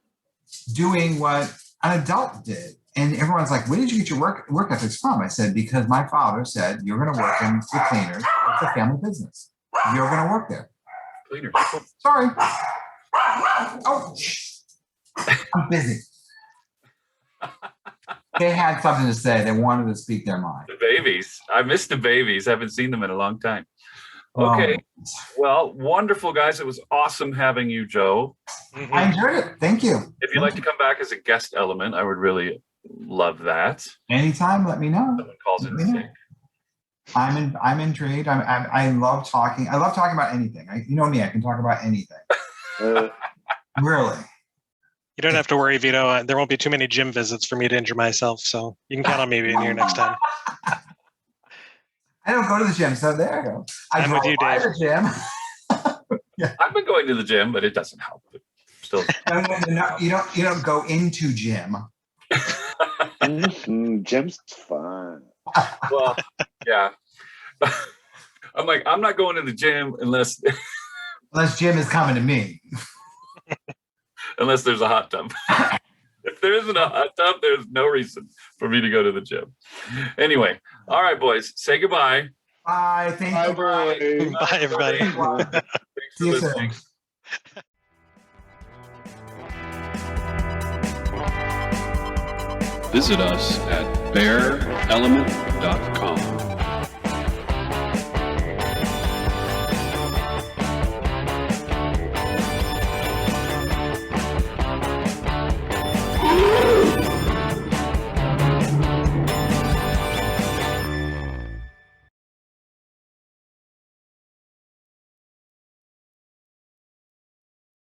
doing what an adult did. And everyone's like, where did you get your work ethics from? I said, because my father said, you're going to work in the cleaners. It's a family business. You're going to work there. Cleaner. Sorry. Oh, I'm busy. They had something to say. They wanted to speak their mind. The babies. I missed the babies. Haven't seen them in a long time. Okay. Well, wonderful, guys. It was awesome having you, Joe. Mhm. I enjoyed it. Thank you. If you'd like to come back as a guest element, I would really love that. Anytime, let me know. Someone calls in Let me know. sick. I'm intrigued. I love talking. I love talking about anything. You know me. I can talk about anything. Really. You don't have to worry, Vito. There won't be too many gym visits for me to injure myself, so you can count on me being here next time. I don't go to the gym, so there I go. I I'm with you, by Dave. the gym. I've been going to the gym, but it doesn't help. But still. No, you don't go into gym. Gym's fun. Well, yeah. I'm like, I'm not going to the gym unless Jim is coming to me. unless there's a hot tub. If there isn't a hot tub, there's no reason for me to go to the gym. Anyway, all right, boys, say goodbye. Bye. Thank you. boys. Bye, everybody. Thanks See you for listening. soon. Visit us at bearelement.com.